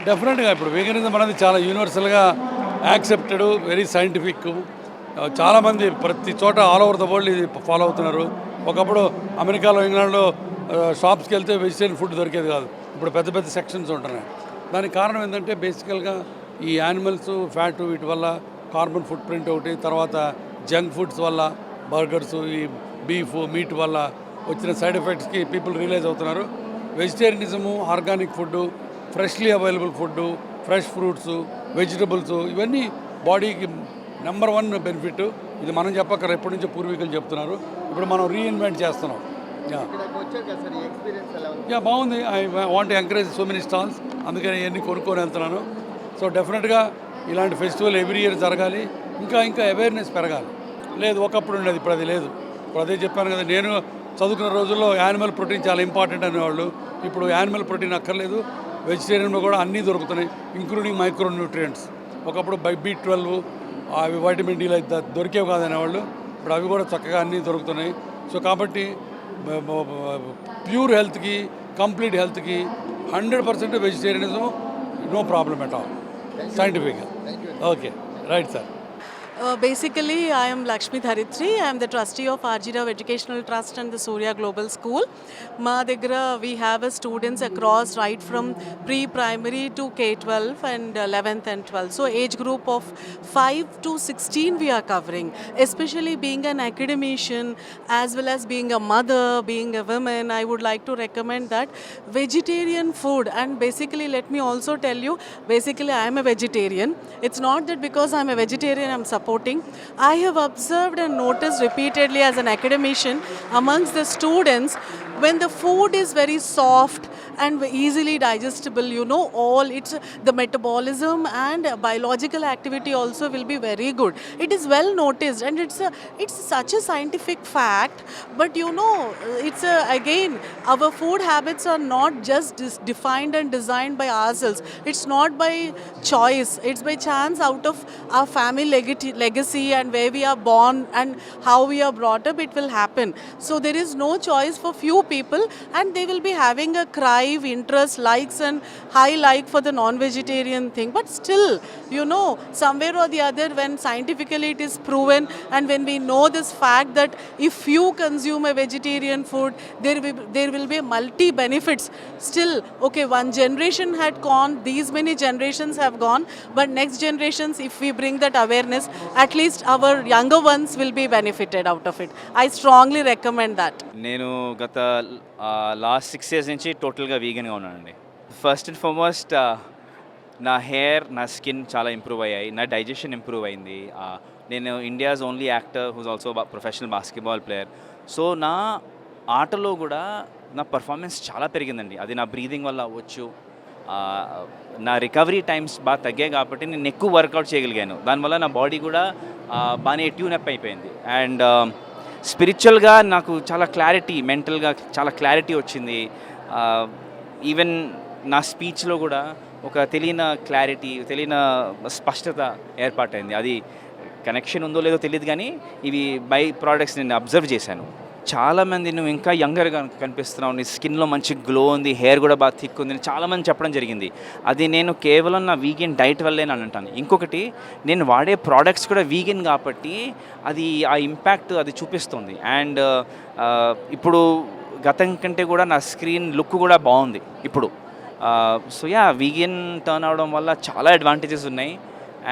డెఫినెట్గా ఇప్పుడు వీగనిజం అనేది చాలా యూనివర్సల్గా యాక్సెప్టెడ్, వెరీ సైంటిఫిక్. చాలామంది ప్రతి చోట ఆల్ ఓవర్ ద వరల్డ్ ఇది ఫాలో అవుతున్నారు. ఒకప్పుడు అమెరికాలో, ఇంగ్లాండ్లో షాప్స్కి వెళ్తే వెజిటేరియన్ ఫుడ్ దొరికేది కాదు. ఇప్పుడు పెద్ద పెద్ద సెక్షన్స్ ఉంటున్నాయి. దానికి కారణం ఏంటంటే బేసికల్గా ఈ యానిమల్స్ ఫ్యాట్ వీటి వల్ల కార్బన్ ఫుట్ ప్రింట్ ఒకటి, తర్వాత జంక్ ఫుడ్స్ వల్ల బర్గర్స్, ఈ బీఫ్ మీట్ వల్ల వచ్చిన సైడ్ ఎఫెక్ట్స్కి పీపుల్ రియలైజ్ అవుతున్నారు. Vegetarianism, organic food, freshly available food, fresh fruits, vegetables, ఇవన్నీ బాడీకి నెంబర్ 1 బెనిఫిట్. ఇది మనం చెప్పక్కర ఎప్పటి నుంచో పూర్వీకులు చెప్తున్నారు. ఇప్పుడు మనం రీఇన్వెంట్ చేస్తున్నాం. బాగుంది. I want encourage so many stalls, అందుకని ఇవన్నీ కొనుక్కొని వెళ్తున్నాను. సో డెఫినెట్గా ఇలాంటి ఫెస్టివల్ ఎవ్రీ ఇయర్ జరగాలి. ఇంకా అవేర్నెస్ పెరగాలి. లేదు ఒకప్పుడు ఉండేది, ఇప్పుడు అది లేదు. ఇప్పుడు అదే చెప్పాను కదా, నేను చదువుకున్న రోజుల్లో యానిమల్ ప్రోటీన్ చాలా ఇంపార్టెంట్ అనేవాళ్ళు. ఇప్పుడు యానిమల్ ప్రోటీన్ అక్కర్లేదు, వెజిటేరియన్లో కూడా అన్నీ దొరుకుతున్నాయి, ఇంక్లూడింగ్ మైక్రో న్యూట్రియంట్స్. ఒకప్పుడు B12 అవి వైటమిన్ డీలు అయితే దొరికేవి కాదనేవాళ్ళు, ఇప్పుడు అవి కూడా చక్కగా అన్నీ దొరుకుతున్నాయి. సో కాబట్టి ప్యూర్ హెల్త్కి, కంప్లీట్ హెల్త్కి 100% vegetarianism, no problem at all, సైంటిఫిక్గా. Okay, right sir. Basically, I am Lakshmi Dharitri. I am the trustee of RG Rao Educational Trust and the Surya Global School. Ma Degra, we have students across right from pre-primary to K-12 and 11th and 12th. So age group of 5 to 16 we are covering. Especially being an academician as well as being a mother, being a woman, I would like to recommend that vegetarian food. And basically, let me also tell you, basically I am a vegetarian. It's not that because I am a vegetarian I am supporting. I have observed and noticed repeatedly as an academician amongst the students, when the food is very soft and easily digestible, you know, all it's the metabolism and biological activity also will be very good. It is well noticed, and it's such a scientific fact. But you know, again, our food habits are not just defined and designed by ourselves. It's not by choice, it's by chance, out of our family legacy and where we are born and how we are brought up, it will happen. So there is no choice for few people, and they will be having a crave, interest, likes and high like for the non-vegetarian thing. But still, you know, somewhere or the other, when scientifically it is proven and when we know this fact that if you consume a vegetarian food, there will be multi benefits. Still, okay, one generation had gone, these many generations have gone, but next generations, if we bring that awareness, at least our younger ones will be benefited out of it. I strongly recommend that. నేను గత last 6 years నుంచి టోటల్గా వీగన్గా ఉన్నానండి. First and foremost నా hair, నా skin చాలా improve అయ్యాయి, నా డైజెషన్ ఇంప్రూవ్ అయింది. నేను India's only actor who's also professional basketball player. So నా ఆటలో కూడా నా పర్ఫార్మెన్స్ చాలా పెరిగిందండి. అది నా బ్రీదింగ్ వల్ల అవ్వచ్చు, నా రికవరీ టైమ్స్ బాగా తగ్గాయి కాబట్టి నేను ఎక్కువ వర్కౌట్ చేయగలిగాను. దానివల్ల నా బాడీ కూడా బాగానే ట్యూన్ అప్ అయిపోయింది. అండ్ స్పిరిచువల్గా నాకు చాలా క్లారిటీ, మెంటల్గా చాలా క్లారిటీ వచ్చింది. ఈవెన్ నా స్పీచ్లో కూడా ఒక తెలియని క్లారిటీ, తెలియని స్పష్టత ఏర్పాటైంది. అది కనెక్షన్ ఉందో లేదో తెలియదు, కానీ ఇవి బై ప్రోడక్ట్స్ నేను అబ్జర్వ్ చేశాను. చాలామంది నువ్వు ఇంకా యంగర్గా కనిపిస్తున్నావు, నీ స్కిన్లో మంచి గ్లో ఉంది, హెయిర్ కూడా బాగా థిక్ ఉంది, చాలామంది చెప్పడం జరిగింది. అది నేను కేవలం నా వీగన్ డైట్ వల్లే అని అంటాను. ఇంకొకటి, నేను వాడే ప్రోడక్ట్స్ కూడా వీగన్ కాబట్టి అది ఆ ఇంపాక్ట్ అది చూపిస్తుంది. అండ్ ఇప్పుడు గతం కంటే కూడా నా స్క్రీన్ లుక్ కూడా బాగుంది ఇప్పుడు. సో యా, వీగన్ టర్న్ అవడం వల్ల చాలా అడ్వాంటేజెస్ ఉన్నాయి.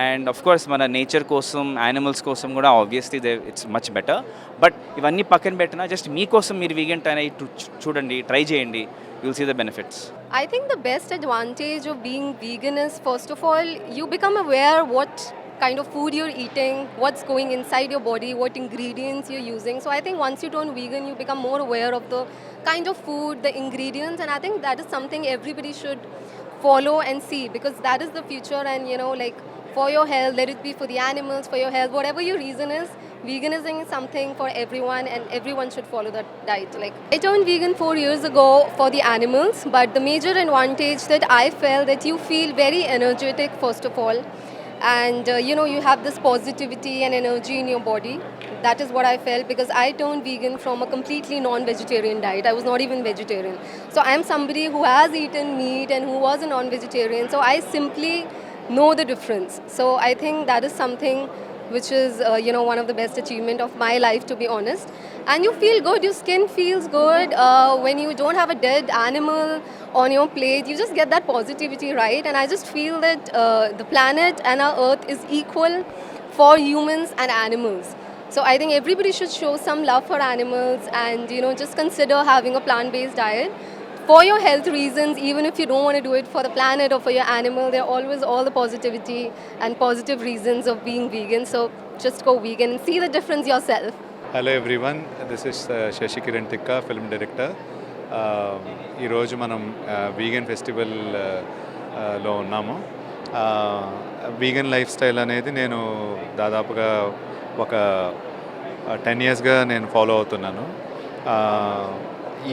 అండ్ ఆఫ్ కోర్స్ మన నేచర్ కోసం, యానిమల్స్ కోసం కూడా obviously it's much better. But ఇవన్నీ పక్కన పెట్టినా జస్ట్ మీకోసం మీరు వీగన్ టైన్ అయ్యి చూడండి, ట్రై చేయండి, you'll see the benefits. I think the best advantage of being vegan is, first of all, you become aware what kind of food you're eating, what's going inside your body, what ingredients you're using. So I think once you turn vegan, you become more aware of the kind of food, the ingredients, and I think that is something everybody should follow and see, because that is the future. And you know, like, for your health, let it be for the animals, for your health, whatever your reason is, veganism is something for everyone, and everyone should follow that diet. Like, I turned vegan 4 years ago for the animals, but the major advantage that I felt, that you feel very energetic first of all, and you know, you have this positivity and energy in your body. That is what I felt, because I turned vegan from a completely non-vegetarian diet. I was not even vegetarian. So I'm somebody who has eaten meat and who was a non-vegetarian. So I simply know the difference. So I think that is something which is one of the best achievement of my life, to be honest. And you feel good, your skin feels good when you don't have a dead animal on your plate. You just get that positivity, right? And I just feel that the planet and our earth is equal for humans and animals. So I think everybody should show some love for animals and just consider having a plant-based diet for your health reasons. Even if you don't want to do it for the planet or for your animal, there are always all the positivity and positive reasons of being vegan. So just go vegan and see the difference yourself. Hello everyone, this is Shashi Kiran Tikka, film director. ఈరోజు మనం vegan ఫెస్టివల్లో ఉన్నాము. Vegan life style అనేది నేను దాదాపుగా ఒక 10 yearsగా నేను follow అవుతున్నాను.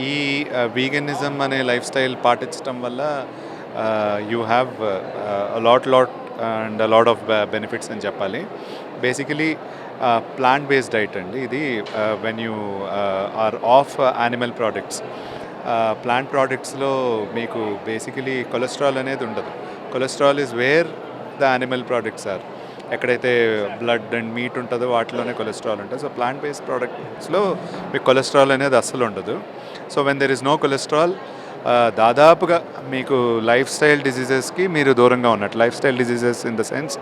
ఈ వీగనిజం అనే లైఫ్ స్టైల్ పాటించడం వల్ల you have lot and lot of benefits అని చెప్పాలి. బేసికలీ ప్లాంట్ బేస్డ్ డైట్ అండి ఇది. When you are off animal products, plant ప్రోడక్ట్స్లో మీకు బేసికలీ కొలెస్ట్రాల్ అనేది ఉండదు. Cholesterol is where the animal products are. ఎక్కడైతే బ్లడ్ అండ్ మీట్ ఉంటుందో వాటిలోనే కొలెస్ట్రాల్ ఉంటుంది. సో ప్లాంట్ బేస్డ్ ప్రోడక్ట్స్లో మీకు కొలెస్ట్రాల్ అనేది అస్సలు ఉండదు. So when there is no cholesterol, దాదాపుగా మీకు లైఫ్ స్టైల్ డిజీజెస్కి మీరు దూరంగా ఉన్నట్టు. Lifestyle diseases in the sense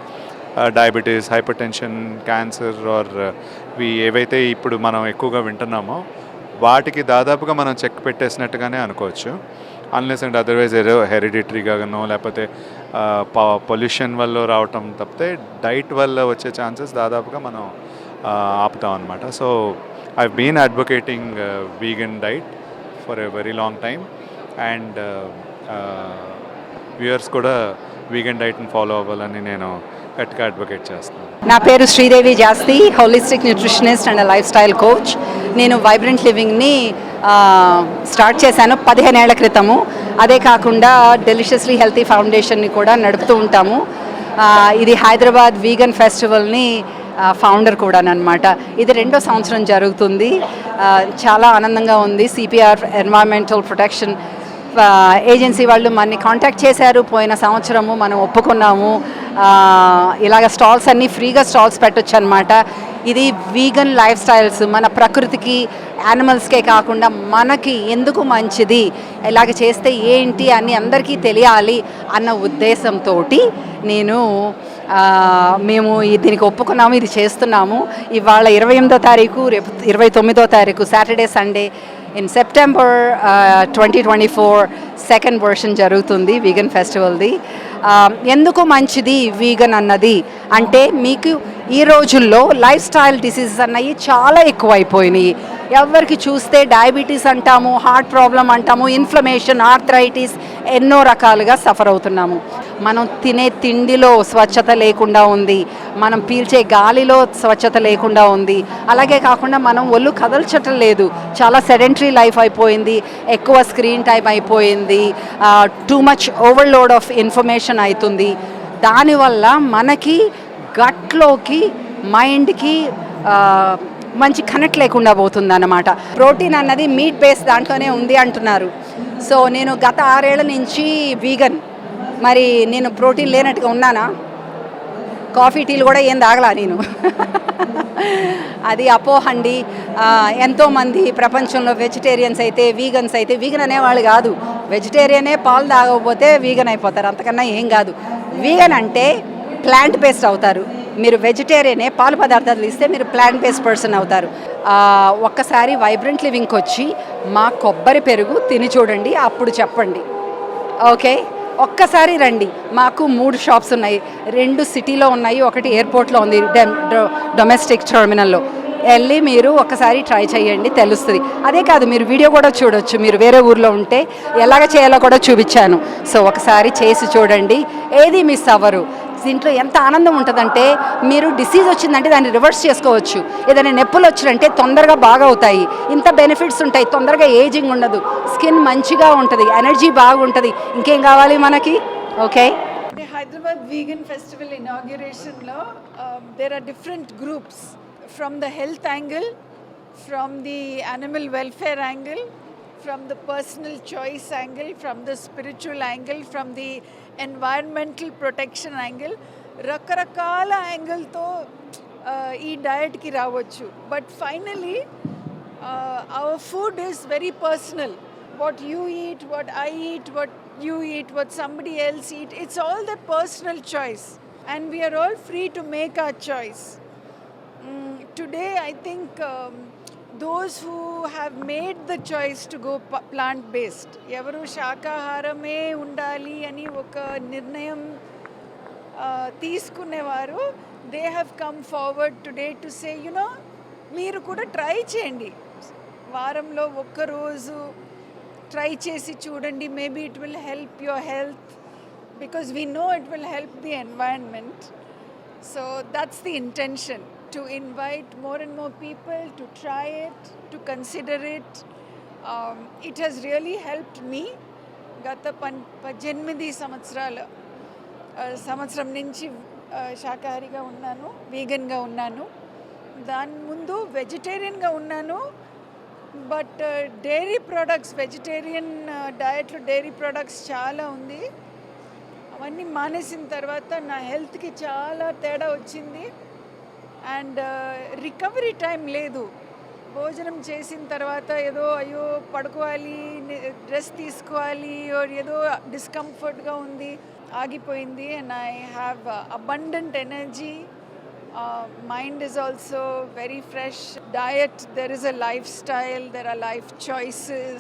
diabetes, hypertension, cancer or ఏవైతే ఇప్పుడు మనం ఎక్కువగా వింటున్నామో వాటికి దాదాపుగా మనం చెక్ పెట్టేసినట్టుగానే అనుకోవచ్చు. అన్లెస్ అండ్ అదర్వైజ్ ఏదో హెరిడిటరీగానో లేకపోతే పొల్యూషన్ వల్ల రావటం తప్పితే డైట్ వల్ల వచ్చే ఛాన్సెస్ దాదాపుగా మనం ఆపుతాం అనమాట. So I been advocating vegan diet for a very long time and viewers కూడా వీగన్ డైట్ని ఫాలో అవ్వాలని నేను గట్టిగా అడ్వకేట్ చేస్తున్నాను. నా పేరు Sridevi Jasthi, holistic nutritionist and lifestyle coach. నేను వైబ్రెంట్ లివింగ్ని స్టార్ట్ చేశాను 15 ఏళ్ల క్రితము. అదే కాకుండా డెలిషియస్లీ హెల్తీ ఫౌండేషన్ని కూడా నడుపుతూ ఉంటాము. ఇది హైదరాబాద్ వీగన్ ఫెస్టివల్ని ఫౌండర్ కూడా అనమాట. ఇది 2వ సంవత్సరం జరుగుతుంది. చాలా ఆనందంగా ఉంది. సిపిఆర్ ఎన్వైరన్మెంటల్ ప్రొటెక్షన్ ఏజెన్సీ వాళ్ళు మనని కాంటాక్ట్ చేశారు. పోయిన సంవత్సరము మనం ఒప్పుకున్నాము. ఇలాగ స్టాల్స్ అన్నీ ఫ్రీగా స్టాల్స్ పెట్టొచ్చు అనమాట. ఇది వీగన్ లైఫ్ స్టైల్స్ మన ప్రకృతికి, యానిమల్స్కే కాకుండా మనకి ఎందుకు మంచిది, ఇలాగ చేస్తే ఏంటి అని అందరికీ తెలియాలి అన్న ఉద్దేశంతో మేము దీనికి ఒప్పుకున్నాము. ఇది చేస్తున్నాము. ఇవాళ 28వ తారీఖు, రేపు 29వ తారీఖు Saturday Sunday in September 2024 second version జరుగుతుంది వీగన్ ఫెస్టివల్ది. ఎందుకు మంచిది వీగన్ అన్నది అంటే, మీకు ఈ రోజుల్లో లైఫ్ స్టైల్ డిసీజెస్ అన్నవి చాలా ఎక్కువైపోయినాయి. ఎవరికి చూస్తే డయాబెటీస్ అంటాము, హార్ట్ ప్రాబ్లం అంటాము, ఇన్ఫ్లమేషన్, ఆర్థరైటిస్, ఎన్నో రకాలుగా సఫర్ అవుతున్నాము. మనం తినే తిండిలో స్వచ్ఛత లేకుండా ఉంది, మనం పీల్చే గాలిలో స్వచ్ఛత లేకుండా ఉంది. అలాగే కాకుండా మనం ఒళ్ళు కదల్చటం లేదు, చాలా సెడెంటరీ లైఫ్ అయిపోయింది, ఎక్కువ స్క్రీన్ టైం అయిపోయింది, too much overload of information అవుతుంది. దానివల్ల మనకి గట్లోకి, మైండ్కి మంచి కనెక్ట్ లేకుండా పోతుంది అన్నమాట. ప్రోటీన్ అన్నది మీట్ బేస్ దాంట్లోనే ఉంది అంటున్నారు. సో నేను గత 6 ఏళ్ల నుంచి వీగన్. మరి నేను ప్రోటీన్ లేనట్టుగా ఉన్నానా? కాఫీ టీలు కూడా ఏం తాగలా నేను. అది అపోహండి. ఎంతోమంది ప్రపంచంలో వెజిటేరియన్స్ అయితే, వీగన్స్ అయితే, వీగన్ అనేవాళ్ళు కాదు. వెజిటేరియనే పాలు తాగకపోతే వీగన్ అయిపోతారు, అంతకన్నా ఏం కాదు. వీగన్ అంటే ప్లాంట్ బేస్డ్ అవుతారు. మీరు వెజిటేరియనే పాలు పదార్థాలు ఇస్తే మీరు ప్లాంట్ బేస్డ్ పర్సన్ అవుతారు. ఒక్కసారి వైబ్రెంట్ లివింగ్కి వచ్చి మా కొబ్బరి పెరుగు తిని చూడండి, అప్పుడు చెప్పండి. ఓకే, ఒక్కసారి రండి. మాకు 3 షాప్స్ ఉన్నాయి. 2 సిటీలో ఉన్నాయి, ఒకటి ఎయిర్పోర్ట్లో ఉంది, డొమెస్టిక్ టెర్మినల్లో. వెళ్ళి మీరు ఒక్కసారి ట్రై చేయండి, తెలుస్తుంది. అదే కాదు, మీరు వీడియో కూడా చూడొచ్చు. మీరు వేరే ఊర్లో ఉంటే ఎలాగ చేయాలో కూడా చూపించాను. సో ఒకసారి చేసి చూడండి, ఏది మిస్ అవ్వరు. దీంట్లో ఎంత ఆనందం ఉంటుందంటే, మీరు డిసీజ్ వచ్చిందంటే దాన్ని రివర్స్ చేసుకోవచ్చు. ఏదైనా నొప్పులు వచ్చినంటే తొందరగా బాగా అవుతాయి. ఇంత బెనిఫిట్స్ ఉంటాయి. తొందరగా ఏజింగ్ ఉండదు, స్కిన్ మంచిగా ఉంటుంది, ఎనర్జీ బాగుంటుంది. ఇంకేం కావాలి మనకి? Okay. The Hyderabad Vegan Festival inauguration lo there are different groups from the health angle, from the animal welfare angle, from the personal choice angle, from the spiritual angle, from the environmental protection angle, రకరకాల యాంగిల్తో ఈ డయట్కి రావచ్చు. But finally our food is very personal. What you eat, what I eat, what you eat, what somebody else eat, it's all the personal choice, and we are all free to make our choice. Today I think those who have made the choice to go plant based, ఎవరు శాకాహారమే ఉండాలి అని ఒక నిర్ణయం తీసుకునేవారు, they have come forward today to say, you know, మీరు కూడా try చేయండి, వారంలో ఒక్కరోజు ట్రై చేసి చూడండి, maybe it will help your health, because we know it will help the environment. So that's the intention, to invite more and more people to try it, to consider it. It has really helped me. గత 18 సంవత్సరం నుంచి శాకాహారిగా ఉన్నాను, వీగన్గా ఉన్నాను. దాని ముందు వెజిటేరియన్గా ఉన్నాను. But dairy products, vegetarian డయట్లో డైరీ ప్రొడక్ట్స్ చాలా ఉంది. అవన్నీ మానేసిన తర్వాత నా హెల్త్కి చాలా తేడా వచ్చింది. అండ్ రికవరీ టైం లేదు. భోజనం చేసిన తర్వాత ఏదో అయ్యో పడుకోవాలి, రెస్ట్ తీసుకోవాలి, ఏదో డిస్కంఫర్ట్గా ఉంది, ఆగిపోయింది. And I have abundant energy. Mind is also very fresh. Diet, there is a lifestyle, there are life choices.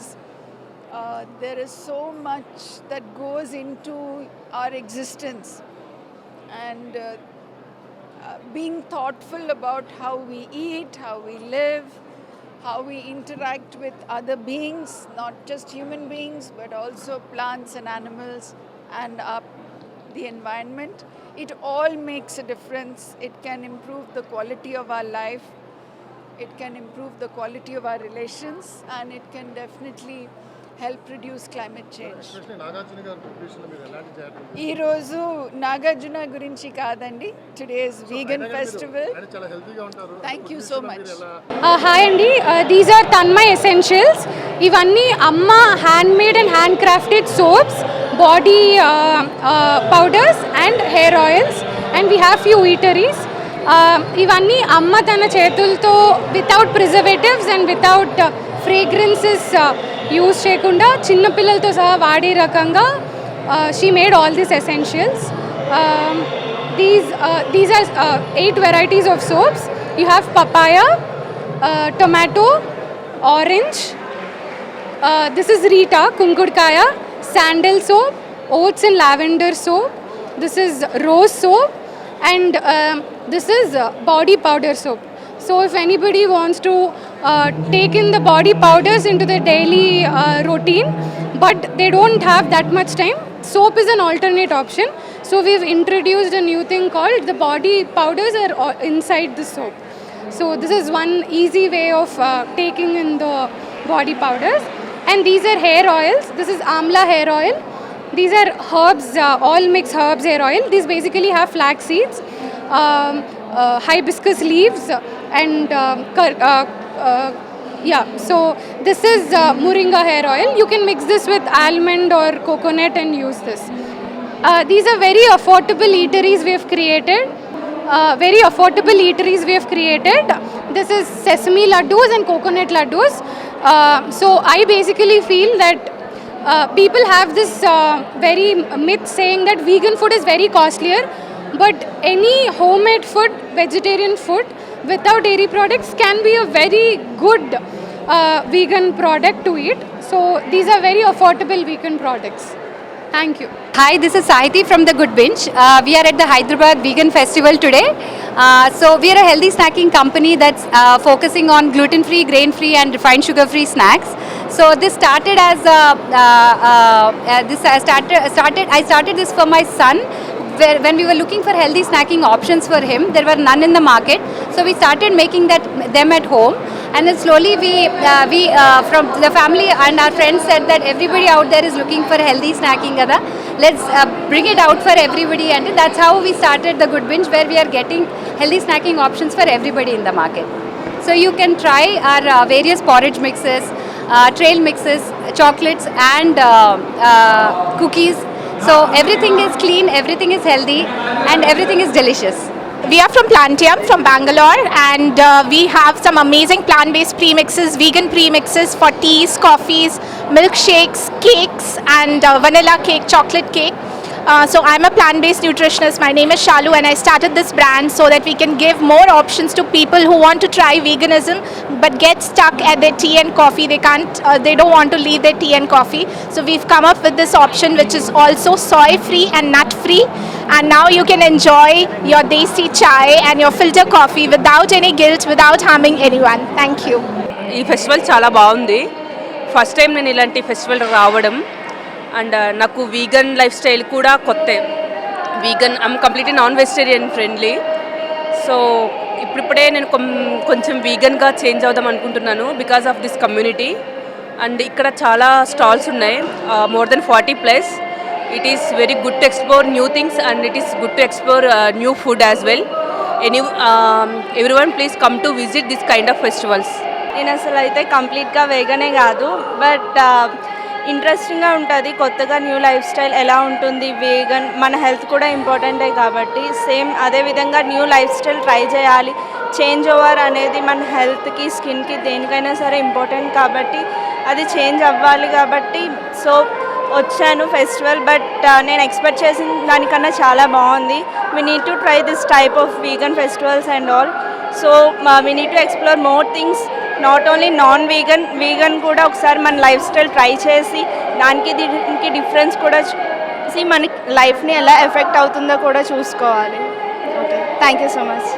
There is so much that goes into our existence. And being thoughtful about how we eat, how we live, how we interact with other beings, not just human beings, but also plants and animals and the environment. It all makes a difference. It can improve the quality of our life. It can improve the quality of our relations, and it can definitely help reduce climate change. ఈ రోజు నాగార్జున గురించి కాదండి, today's vegan festival. Thank you so much. Hi అండి, these are Tanmay essentials. ఇవన్నీ అమ్మ hand made and hand crafted soaps, body powders and hair oils, and we have few eateries. ఇవన్నీ అమ్మ తన చేతులతో without preservatives and without fragrances use చేయకుండా చిన్నపిల్లలతో సహా వాడే రకంగా she made all this essentials. These are 8 varieties of soaps. You have papaya, tomato, orange. This is Rita, Kunkudkaya, sandal soap, oats and lavender soap. This is rose soap, and this is body powder soap. So if anybody wants to take in the body powders into their daily routine, but they don't have that much time, soap is an alternate option. So we've introduced a new thing called the body powders are inside the soap. So this is one easy way of taking in the body powders. And these are hair oils. This is Amla hair oil. These are herbs, all mixed herbs hair oil. These basically have flax seeds, hibiscus leaves, and so this is moringa hair oil. You can mix this with almond or coconut and use this. These are very affordable eateries we have created. This is sesame laddus and coconut laddus. So I basically feel that people have this very myth saying that vegan food is very costlier, but any homemade food, vegetarian food without dairy products can be a very good vegan product to eat. So these are very affordable vegan products. Thank you. Hi, this is Saiti from The Good Binge. We are at the Hyderabad Vegan Festival today. So we are a healthy snacking company that's focusing on gluten-free, grain-free and refined sugar-free snacks. So this started as I started this for my son. When we were looking for healthy snacking options for him, there were none in the market. So we started making them at home. And then slowly we from the family and our friends said that everybody out there is looking for healthy snacking kada. Let's bring it out for everybody, and that's how we started the Good Binge, where we are getting healthy snacking options for everybody in the market. So you can try our various porridge mixes, trail mixes, chocolates and cookies. So everything is clean, everything is healthy and everything is delicious. We are from Plantium, from Bangalore, and we have some amazing plant-based premixes, vegan premixes for teas, coffees, milkshakes, cakes, and vanilla cake, chocolate cake. So I'm a plant-based nutritionist. My name is Shalu, and I started this brand so that we can give more options to people who want to try veganism but get stuck at their tea and coffee. They don't want to leave their tea and coffee. So we've come up with this option which is also soy-free and nut-free. And now you can enjoy your desi chai and your filter coffee without any guilt, without harming anyone. Thank you. ఈ festival చాలా బాగుంది. First time నేను ఇలాంటి festival రావడం, and నాకు vegan lifestyle కూడా కొత్తే. Vegan I'm completely non vegetarian friendly. So ఇప్పుడిప్పుడే నేను కొంచెం వీగన్గా చేంజ్ అవుదాం అనుకుంటున్నాను because of this community. And ఇక్కడ చాలా స్టాల్స్ ఉన్నాయి, more than 40+. It is very good to explore new things, and it is good to explore new food as well. Everyone please come to visit this kind of festivals. నేను అసలు అయితే కంప్లీట్గా వేగనే కాదు, but ఇంట్రెస్టింగ్గా ఉంటుంది. కొత్తగా new life style ఎలా ఉంటుంది, వేగన్ మన హెల్త్ కూడా ఇంపార్టెంటే కాబట్టి సేమ్ అదేవిధంగా న్యూ లైఫ్ స్టైల్ ట్రై చేయాలి. చేంజ్ ఓవర్ అనేది మన హెల్త్కి, స్కిన్కి, దేనికైనా సరే ఇంపార్టెంట్ కాబట్టి అది చేంజ్ అవ్వాలి కాబట్టి సో వచ్చాను ఫెస్టివల్. బట్ నేను ఎక్స్పెక్ట్ చేసిన దానికన్నా చాలా బాగుంది. We need to try this type of vegan festivals and all. So we need to explore more things, not only non vegan, vegan కూడా ఒకసారి మన లైఫ్ స్టైల్ ట్రై చేసి దీనికి డిఫరెన్స్ కూడా చూసి మన లైఫ్ని ఎలా ఎఫెక్ట్ అవుతుందో కూడా చూసుకోవాలి. Okay, thank you so much.